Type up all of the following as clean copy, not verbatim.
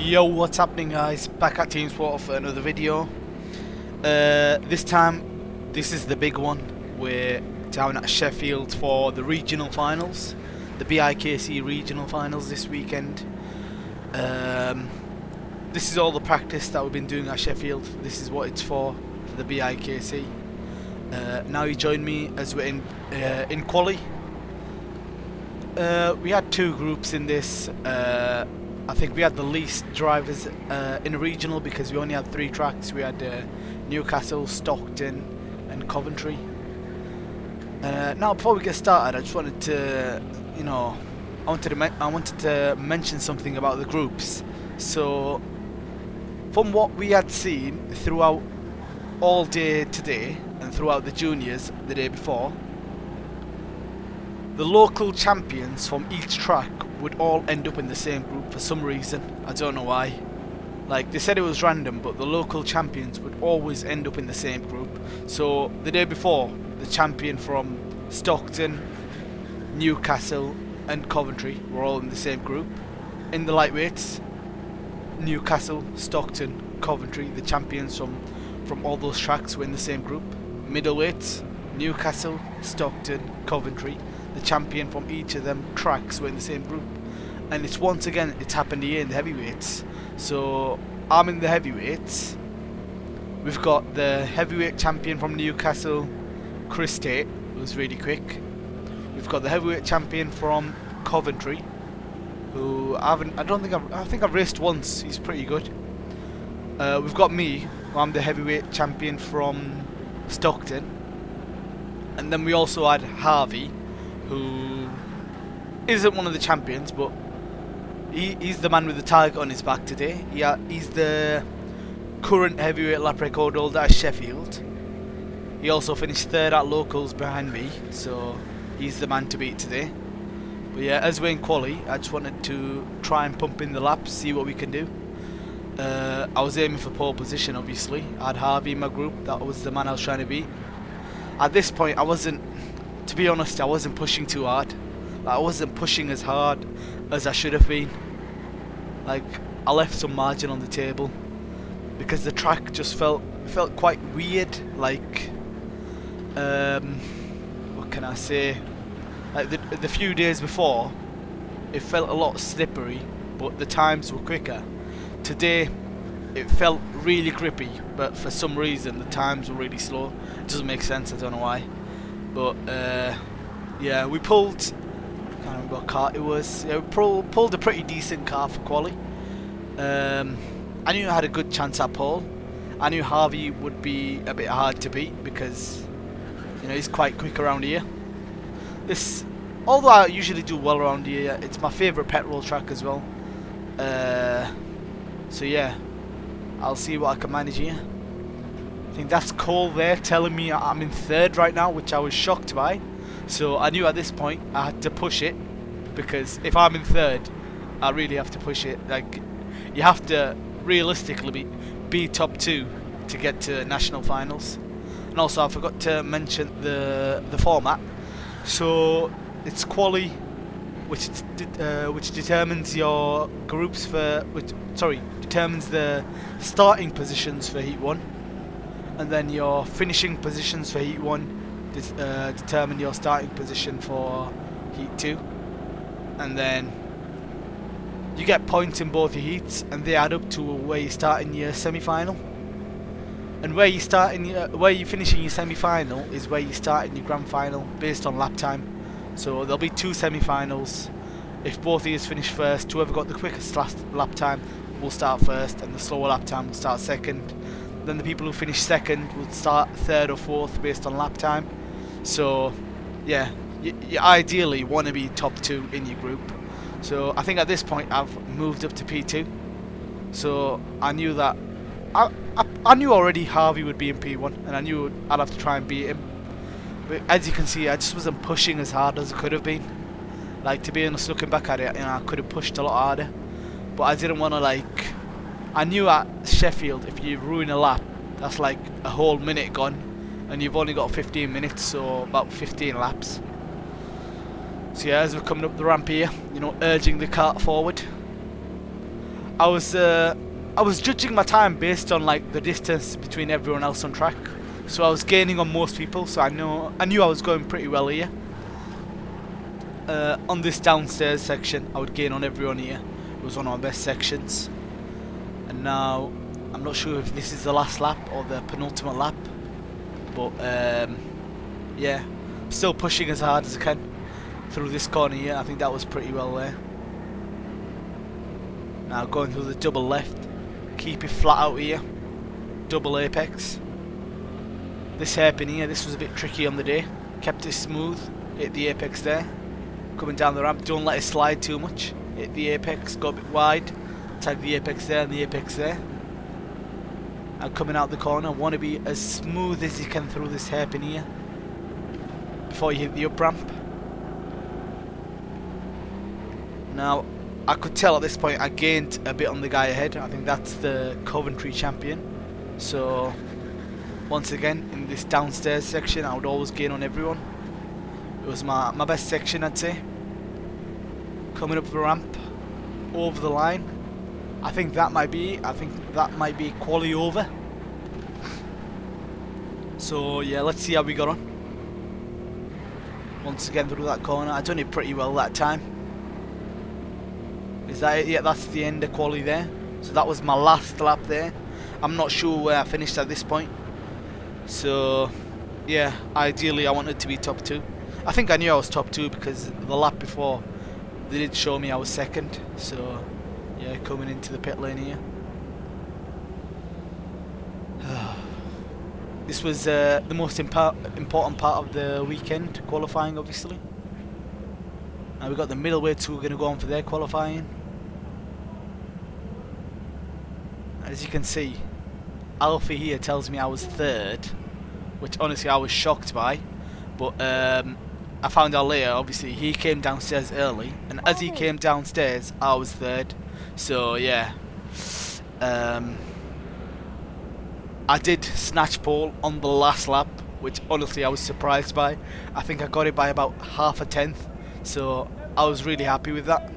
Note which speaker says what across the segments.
Speaker 1: Yo, what's happening, guys? Back at TeamSport for another video. This time, this is the big one. We're down at Sheffield for the regional finals, the BIKC regional finals this weekend. This is all the practice that we've been doing at Sheffield. This is what it's for the BIKC. Now you join me as we're in quali. We had two groups in this. I think we had the least drivers in a regional because we only had 3 tracks. We had Newcastle, Stockton and Coventry. Now before we get started, I just wanted to, I wanted to mention something about the groups. So from what we had seen throughout all day today and throughout the juniors the day before, the local champions from each track would all end up in the same group for some reason. I don't know why. Like, they said it was random, but the local champions would always end up in the same group. So the day before, the champion from Stockton, Newcastle and Coventry were all in the same group. In the lightweights, Newcastle, Stockton, Coventry, the champions from all those tracks were in the same group. Middleweights, Newcastle, Stockton, Coventry, the champion from each of them tracks were in the same group. And it's once again, it's happened here in the heavyweights. So I'm in the heavyweights. We've got the heavyweight champion from Newcastle, Chris Tate, who was really quick. We've got the heavyweight champion from Coventry, who I think I've raced once. He's pretty good. We've got me, who I'm the heavyweight champion from Stockton. And then we also had Harvey, who isn't one of the champions, but he's the man with the target on his back today. He's the current heavyweight lap record holder at Sheffield. He also finished 3rd at locals behind me, so he's the man to beat today. But yeah, as we're in quali, I just wanted to try and pump in the laps, see what we can do. I was aiming for pole position, obviously. I had Harvey in my group, that was the man I was trying to beat. At this point, to be honest, I wasn't pushing too hard. Like, I wasn't pushing as hard as I should have been. Like, I left some margin on the table because the track just felt quite weird. Like, what can I say? Like the few days before, it felt a lot slippery, but the times were quicker. Today, it felt really grippy, but for some reason the times were really slow. It doesn't make sense. I don't know why. But yeah, we pulled, I can't remember what car it was. Yeah, we pulled a pretty decent car for quali. I knew I had a good chance at pole. I knew Harvey would be a bit hard to beat because he's quite quick around here. Although I usually do well around here, it's my favourite petrol track as well. So yeah, I'll see what I can manage here. I think that's Cole there telling me I'm in 3rd right now, which I was shocked by. So I knew at this point I had to push it, because if I'm in 3rd, I really have to push it. Like, you have to realistically be top 2 to get to national finals. And also, I forgot to mention the format. So it's quali, which determines your groups determines the starting positions for Heat 1. And then your finishing positions for Heat 1 determine your starting position for Heat 2. And then you get points in both your heats, and they add up to where you start in your semi-final. And where you finish in your semi-final is where you start in your grand final based on lap time. So there'll be 2 semi-finals. If both of you finish first, whoever got the quickest last lap time will start first, and the slower lap time will start second. Then the people who finish second will start 3rd or 4th based on lap time. So yeah, you ideally want to be top 2 in your group. So I think at this point I've moved up to P2. So I knew that I knew already Harvey would be in P1, and I knew I'd have to try and beat him. But as you can see, I just wasn't pushing as hard as I could have been. Like, to be honest, looking back at it, I could have pushed a lot harder. But I didn't want to, I knew at Sheffield, if you ruin a lap, that's like a whole minute gone, and you've only got 15 minutes, so about 15 laps. So yeah, as we're coming up the ramp here, urging the kart forward, I was judging my time based on like the distance between everyone else on track. So I was gaining on most people, so I knew I was going pretty well here. On this downstairs section, I would gain on everyone here. It was one of my best sections. And now, I'm not sure if this is the last lap or the penultimate lap. But, yeah, I'm still pushing as hard as I can through this corner here. I think that was pretty well there. Now going through the double left. Keep it flat out here. Double apex. This hairpin here, this was a bit tricky on the day. Kept it smooth. Hit the apex there. Coming down the ramp, don't let it slide too much. Hit the apex, go a bit wide. Tag the apex there and the apex there. And coming out the corner, want to be as smooth as you can through this hairpin here before you hit the up ramp. Now, I could tell at this point I gained a bit on the guy ahead. I think that's the Coventry champion. So, once again, in this downstairs section, I would always gain on everyone. It was my best section, I'd say. Coming up the ramp, over the line. I think that might be quali over. So yeah, let's see how we got on. Once again through that corner, I done it pretty well that time. Is that it? Yeah, that's the end of quali there. So that was my last lap there. I'm not sure where I finished at this point. So yeah, ideally I wanted to be top 2. I think I knew I was top 2 because the lap before they did show me I was second. So yeah, coming into the pit lane here. This was the most important part of the weekend, qualifying obviously. Now we've got the middleweights who are going to go on for their qualifying. As you can see, Alfie here tells me I was 3rd, which honestly I was shocked by. But I found out later, obviously, he came downstairs early, and as he came downstairs, I was 3rd. So yeah, I did snatch pole on the last lap, which honestly I was surprised by. I think I got it by about half a tenth, so I was really happy with that.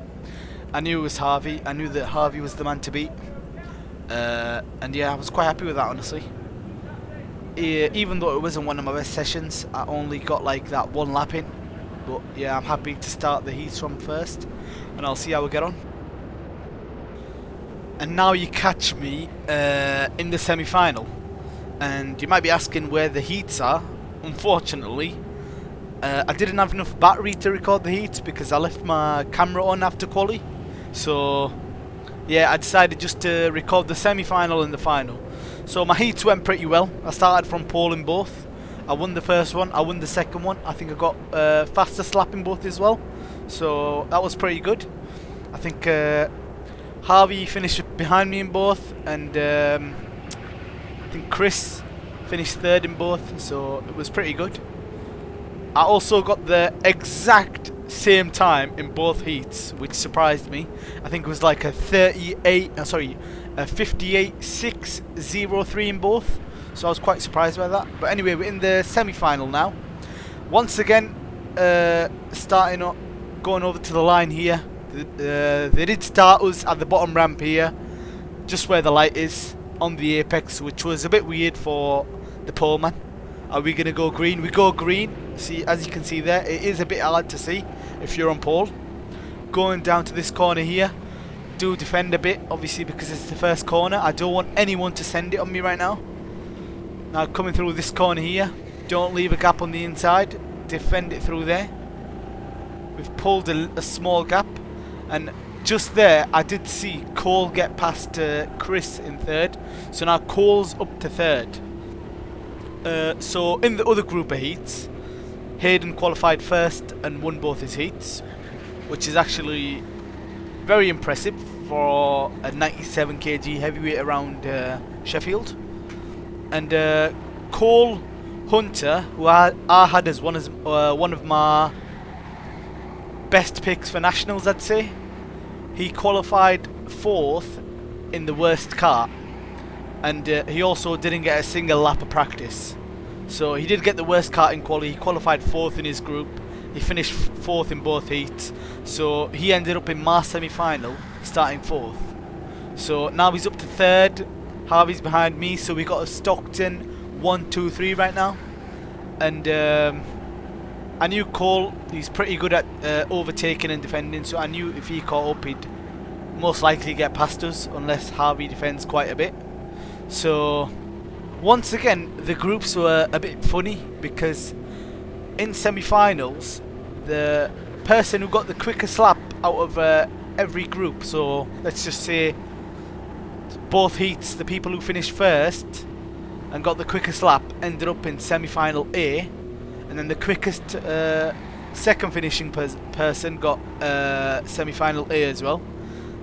Speaker 1: I knew it was Harvey. I knew that Harvey was the man to beat, and yeah, I was quite happy with that, honestly. Even though it wasn't one of my best sessions, I only got like that one lap in. But yeah, I'm happy to start the heats from first, and I'll see how we get on. And now you catch me in the semi-final, and you might be asking where the heats are. Unfortunately, I didn't have enough battery to record the heats because I left my camera on after quali. So yeah, I decided just to record the semi-final and the final. So my heats went pretty well. I started from pole in both. I won the first one, I won the second one. I think I got fastest lap in both as well. So that was pretty good. I think Harvey finished behind me in both, and I think Chris finished 3rd in both, so it was pretty good. I also got the exact same time in both heats, which surprised me. I think it was like a 58.603 in both, so I was quite surprised by that. But anyway, we're in the semi-final now. Once again, starting up, going over to the line here. They did start us at the bottom ramp here, just where the light is on the apex, which was a bit weird for the poleman. Are we gonna go green? We go green. See, as you can see there, it is a bit hard to see if you're on pole. Going down to this corner here, do defend a bit, obviously, because it's the first corner. I don't want anyone to send it on me right now. Now coming through this corner here, don't leave a gap on the inside. Defend it through there. We've pulled a small gap, and just there I did see Cole get past Chris in 3rd. So now Cole's up to 3rd. So in the other group of heats, Hayden qualified 1st and won both his heats, which is actually very impressive for a 97 kg heavyweight around Sheffield. And Cole Hunter, who I had as one of my best picks for nationals, I'd say, he qualified 4th in the worst car, and he also didn't get a single lap of practice. So he did get the worst karting quali. He qualified 4th in his group. He finished 4th in both heats. So he ended up in my semi-final starting 4th. So now he's up to third. Harvey's behind me, so we got a Stockton 1, 2, 3 right now. And I knew Cole, he's pretty good at overtaking and defending, so I knew if he caught up he'd most likely get past us unless Harvey defends quite a bit. So once again the groups were a bit funny, because in semi-finals the person who got the quickest lap out of every group, so let's just say both heats, the people who finished first and got the quickest lap ended up in semi-final A, and then the quickest second finishing person got semi-final A as well.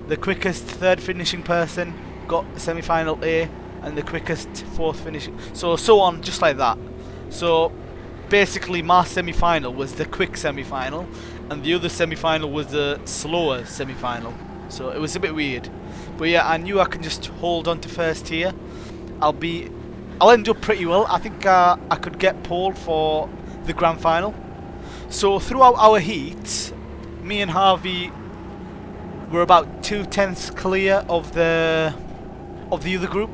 Speaker 1: The quickest third finishing person got semi-final A, and the quickest fourth finishing, so on, just like that. So basically my semi-final was the quick semi-final, and the other semi-final was the slower semi-final. So it was a bit weird, but yeah, I knew I can just hold on to first here. I'll end up pretty well. I think I could get pole for the grand final. So throughout our heats, me and Harvey were about 2/10 clear of the other group.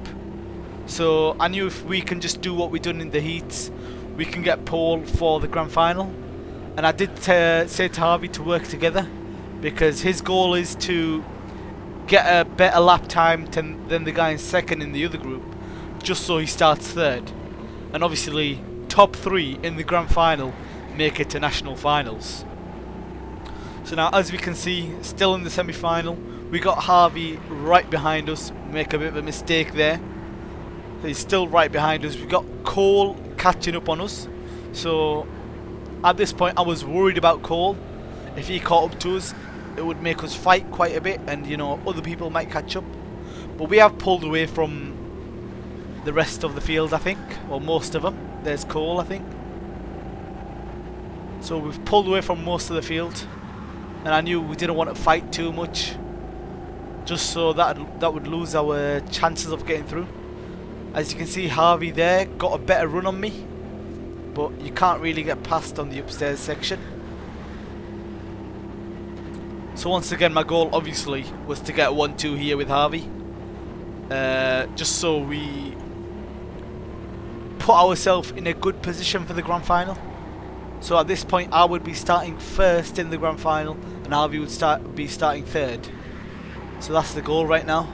Speaker 1: So I knew if we can just do what we done in the heats, we can get pole for the grand final. And I did say to Harvey to work together, because his goal is to get a better lap time than the guy in second in the other group, just so he starts third. And obviously top 3 in the grand final make it to national finals. So now, as we can see, still in the semi-final, we got Harvey right behind us. Make a bit of a mistake there. He's still right behind us. We got Cole catching up on us. So at this point I was worried about Cole. If he caught up to us, it would make us fight quite a bit, and you know, other people might catch up. But we have pulled away from the rest of the field, I think, or most of them. There's Cole, I think. So we've pulled away from most of the field, and I knew we didn't want to fight too much, just so that would lose our chances of getting through. As you can see, Harvey there got a better run on me, but you can't really get past on the upstairs section. So once again, my goal obviously was to get 1-2 here with Harvey, just so we put ourselves in a good position for the grand final. So at this point I would be starting first in the grand final, and Harvey would be starting third. So that's the goal right now.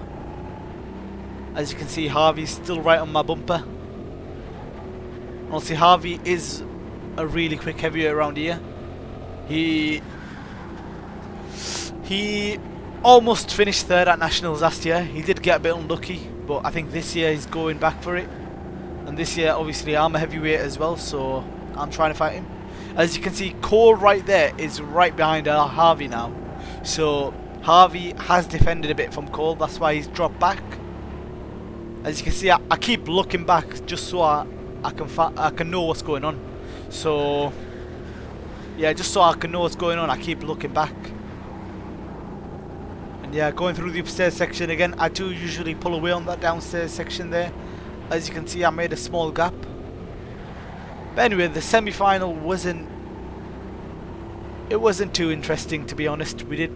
Speaker 1: As you can see, Harvey's still right on my bumper. Honestly, Harvey is a really quick heavyweight around here. He almost finished third at Nationals last year. He did get a bit unlucky, but I think this year he's going back for it. And this year, obviously, I'm a heavyweight as well, so I'm trying to fight him. As you can see, Cole right there is right behind Harvey now. So Harvey has defended a bit from Cole, that's why he's dropped back. As you can see, I keep looking back just so I can know what's going on. So yeah, just so I can know what's going on, I keep looking back. And yeah, going through the upstairs section again, I do usually pull away on that downstairs section there. As you can see, I made a small gap. But anyway, the semi-final wasn't too interesting, to be honest. We did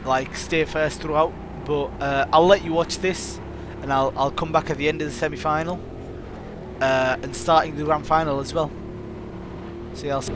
Speaker 1: like stay first throughout, but I'll let you watch this, and I'll come back at the end of the semi-final and starting the grand final as well. See you else.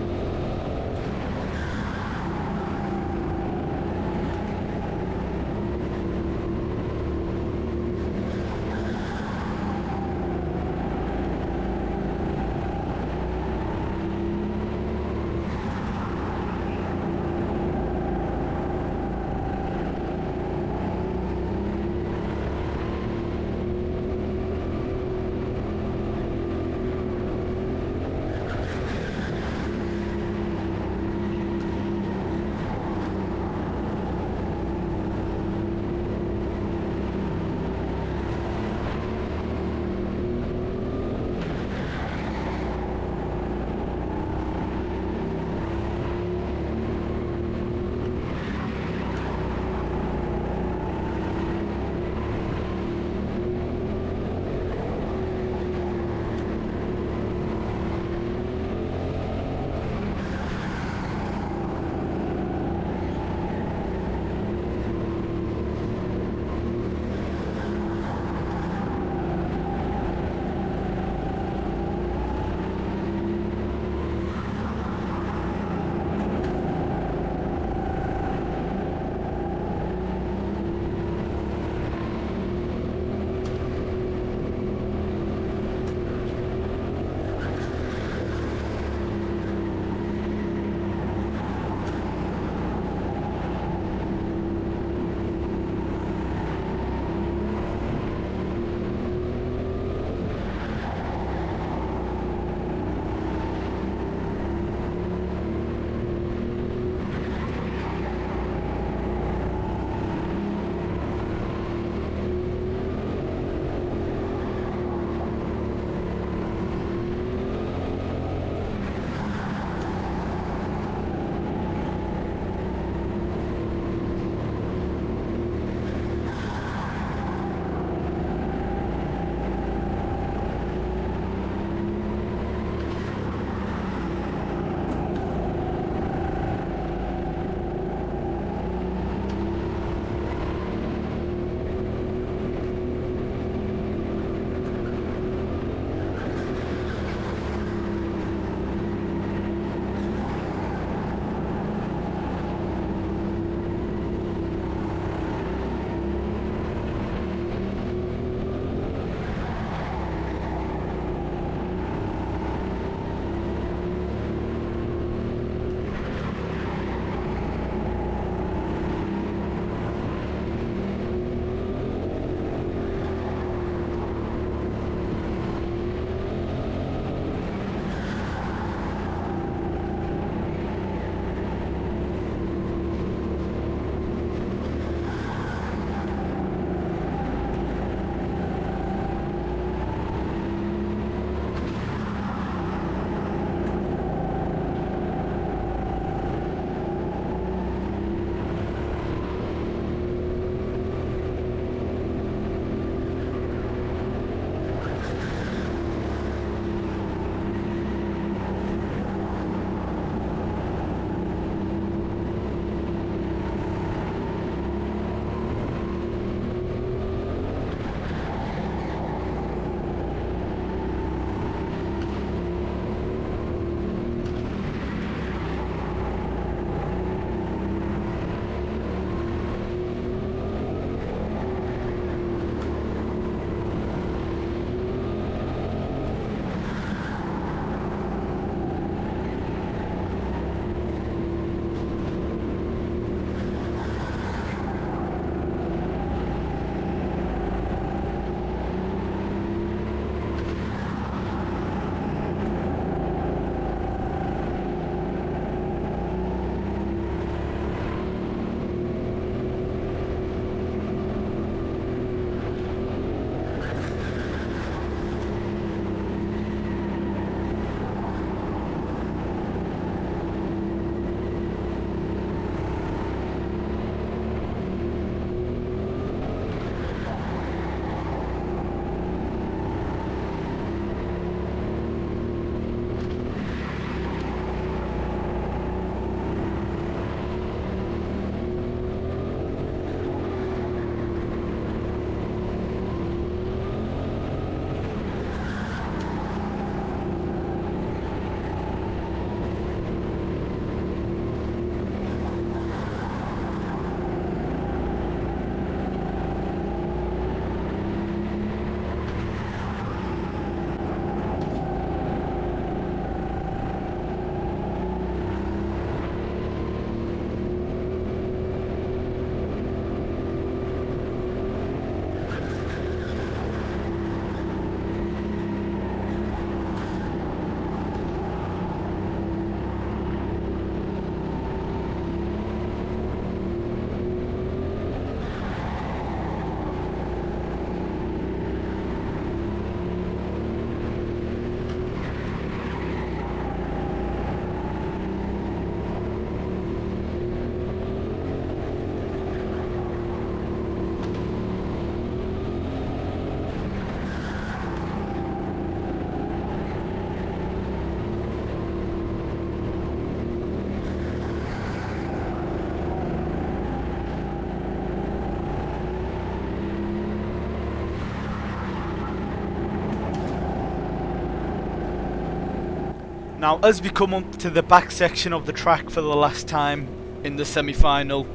Speaker 1: Now, as we come up to the back section of the track for the last time in the semi-final,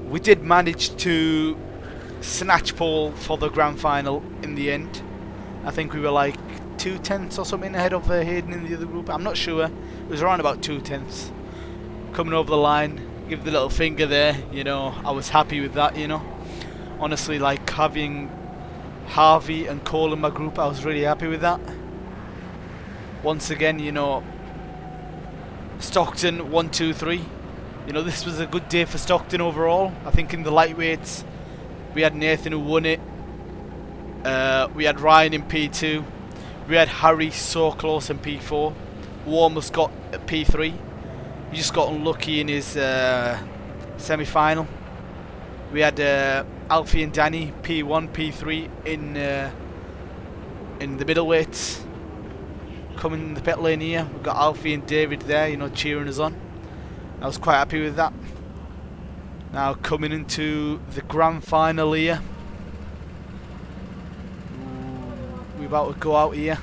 Speaker 1: we did manage to snatch pole for the grand final in the end. I think we were like 2/10 or something ahead of Hayden in the other group. I'm not sure. It was around about 2/10. Coming over the line, give the little finger there. You know, I was happy with that. You know, honestly, like having Harvey and Cole in my group, I was really happy with that. Once again, you know, Stockton 1, 2, 3. You know, this was a good day for Stockton overall. I think in the lightweights, we had Nathan who won it. We had Ryan in P2. We had Harry so close in P4, who almost got a P3. He just got unlucky in his semi-final. We had Alfie and Danny P1, P3 in the middleweights. Coming in the pit lane here, we've got Alfie and David there, you know, cheering us on. I was quite happy with that. Now coming into the grand final here. We're about to go out here.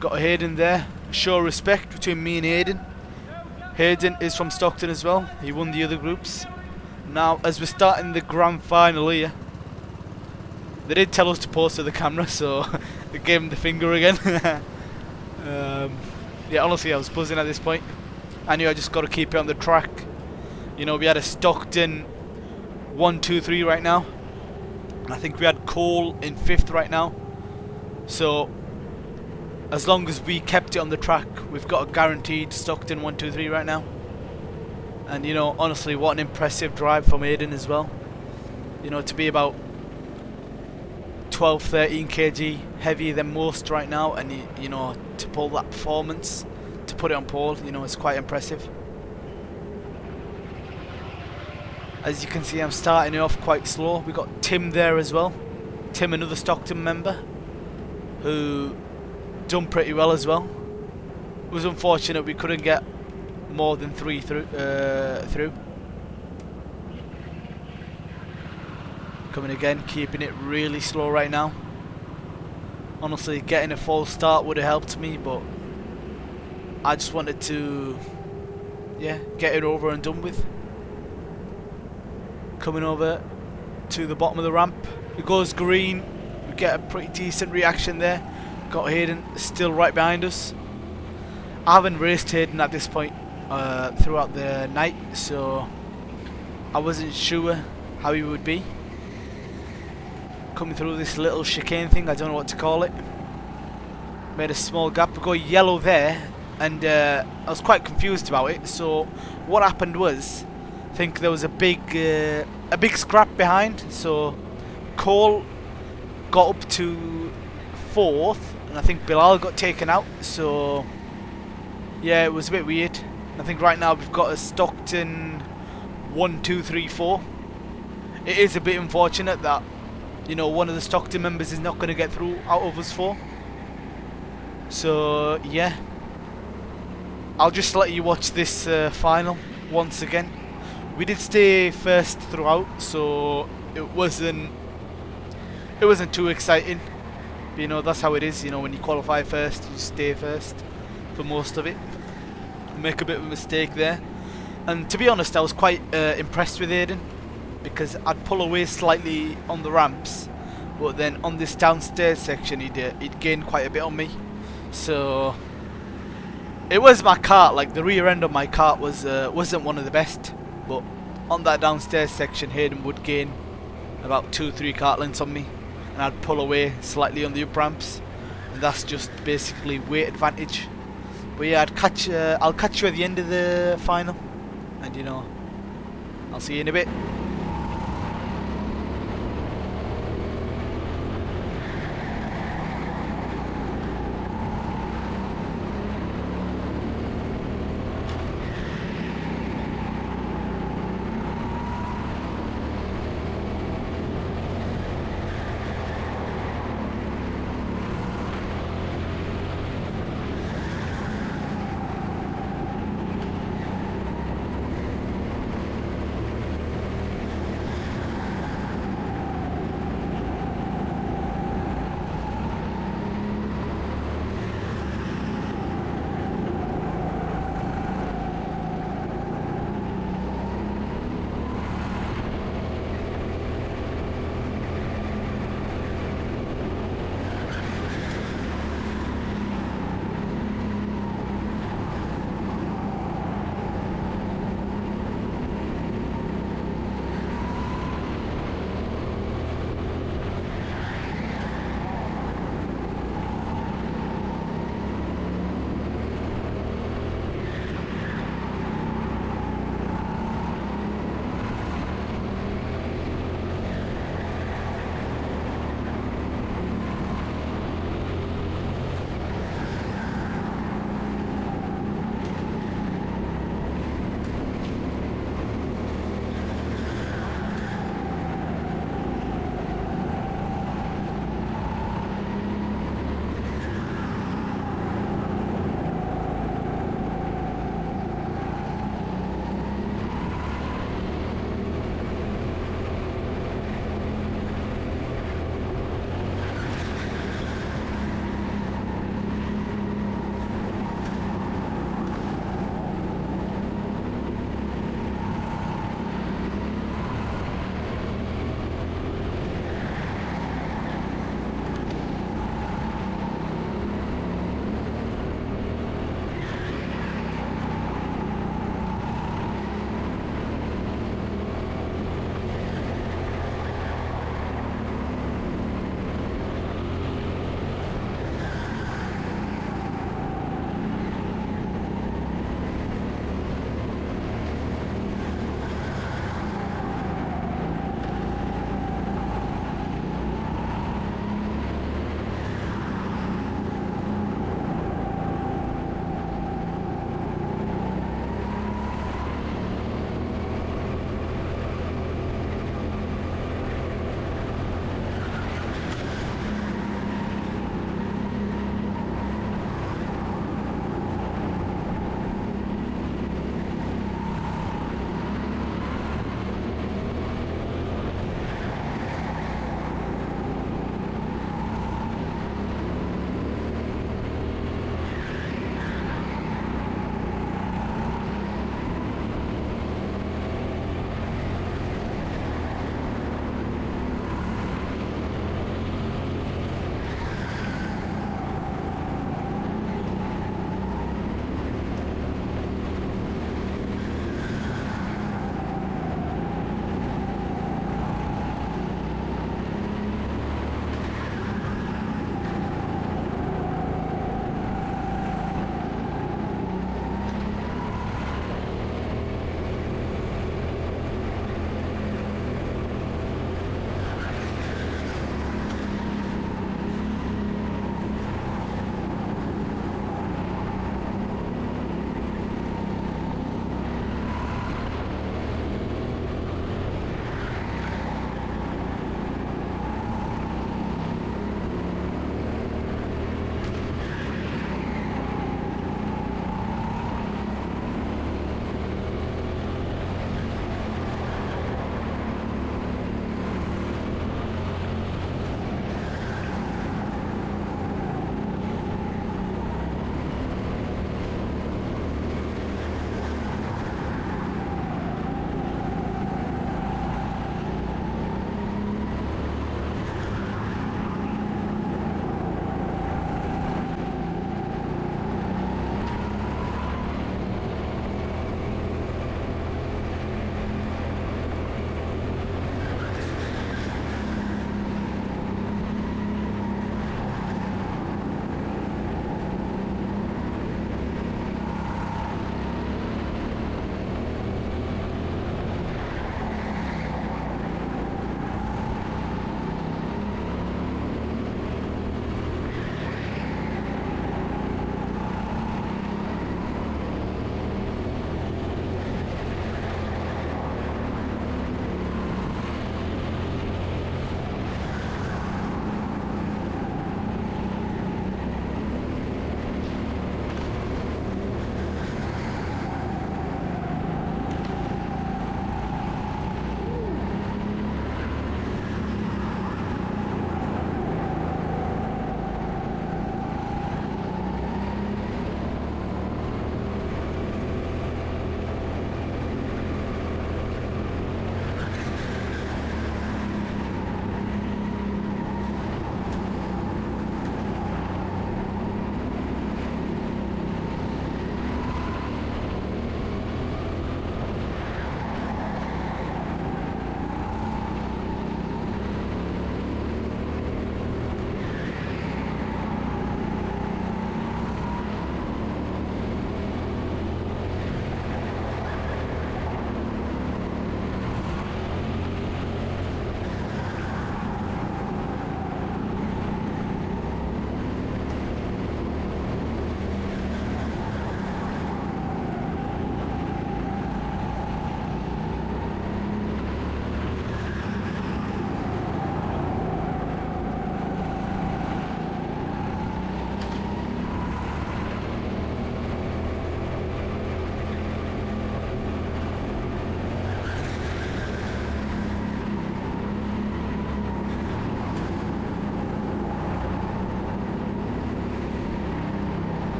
Speaker 1: Got Hayden there. Show respect between me and Hayden. Hayden is from Stockton as well. He won the other groups. Now, as we're starting the grand final here, they did tell us to pause to the camera, so they gave him the finger again. Yeah, honestly, I was buzzing at this point. I knew I just got to keep it on the track. You know, we had a Stockton 1, 2, 3 right now. I think we had Cole in 5th right now. So, as long as we kept it on the track, we've got a guaranteed Stockton 1, 2, 3 right now. And, you know, honestly, what an impressive drive from Aiden as well. You know, to be about 12, 13 kg heavier than most right now, and you know, to pull that performance, to put it on pole, you know, it's quite impressive. As you can see, I'm starting it off quite slow. We got Tim there as well. Tim, another Stockton member, who done pretty well as well. It was unfortunate we couldn't get more than 3 through. Coming again, keeping it really slow right now. Honestly, getting a false start would have helped me, but I just wanted to, yeah, get it over and done with. Coming over to the bottom of the ramp, it goes green. We get a pretty decent reaction there. Got Hayden still right behind us. I haven't raced Hayden at this point throughout the night, so I wasn't sure how he would be. Coming through this little chicane thing, I don't know what to call it. Made a small gap. We got yellow there, and I was quite confused about it. So what happened was, I think there was a big scrap behind. So Cole got up to 4th, and I think Bilal got taken out. So yeah, it was a bit weird. I think right now we've got a Stockton 1, 2, 3, 4. It is a bit unfortunate that, you know, one of the Stockton members is not going to get through out of us 4. So yeah, I'll just let you watch this final once again. We did stay first throughout, so it wasn't too exciting. But, you know, that's how it is. You know, when you qualify first, you stay first for most of it. Make a bit of a mistake there, and to be honest, I was quite impressed with Aiden, because I'd pull away slightly on the ramps, but then on this downstairs section he'd gained quite a bit on me. So it was my kart, like the rear end of my kart wasn't one of the best, but on that downstairs section Hayden would gain about 2-3 kart lengths on me, and I'd pull away slightly on the up ramps, and that's just basically weight advantage. But yeah, I'll catch you at the end of the final, and you know, I'll see you in a bit.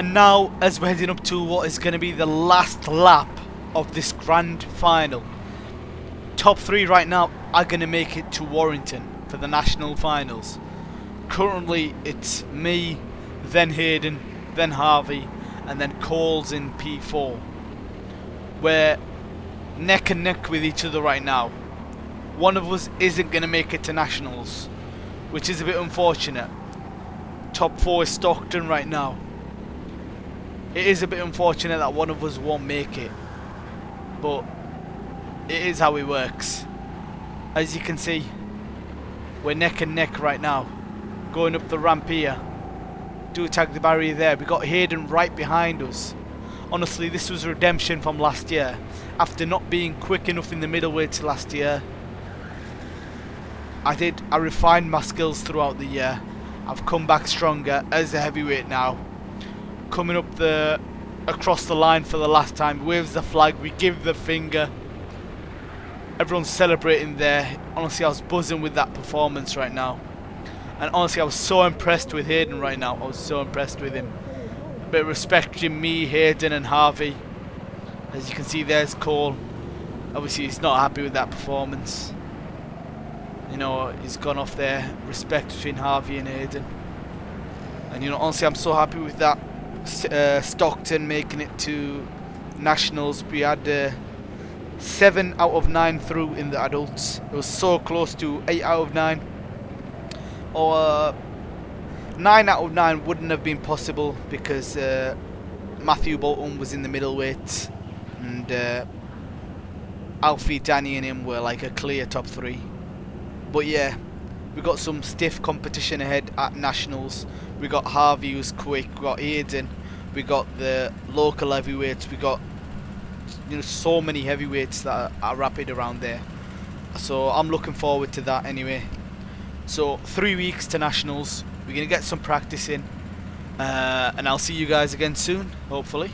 Speaker 1: And now, as we're heading up to what is going to be the last lap of this grand final, top 3 right now are going to make it to Warrington for the national finals. Currently it's me, then Hayden, then Harvey, and then Coles in P4. We're neck and neck with each other right now. One of us isn't going to make it to nationals, which is a bit unfortunate. Top 4 is Stockton right now. It is a bit unfortunate that one of us won't make it, but it is how it works. As you can see, we're neck and neck right now, going up the ramp here. Do tag the barrier there. We got Hayden right behind us. Honestly, this was redemption from last year. After not being quick enough in the middleweights last year, I refined my skills throughout the year. I've come back stronger as a heavyweight now. Coming up across the line for the last time, waves the flag, we give the finger. Everyone's celebrating there. Honestly, I was buzzing with that performance right now. And honestly, I was so impressed with Hayden right now. I was so impressed with him. A bit of respect between me, Hayden and Harvey. As you can see, there's Cole. Obviously, he's not happy with that performance. You know, he's gone off there. Respect between Harvey and Hayden. And you know, honestly, I'm so happy with that. Stockton making it to nationals. We had 7 out of 9 through in the adults. It was so close to 8 out of 9. Or 9 out of 9 wouldn't have been possible because Matthew Bolton was in the middleweight, and Alfie, Danny and him were like a clear top 3. But yeah, we got some stiff competition ahead at nationals. We got Harvey who's quick, we got Hayden, we got the local heavyweights, we got, you know, so many heavyweights that are rapid around there. So I'm looking forward to that anyway. So 3 weeks to nationals. We're gonna get some practice in, and I'll see you guys again soon, hopefully.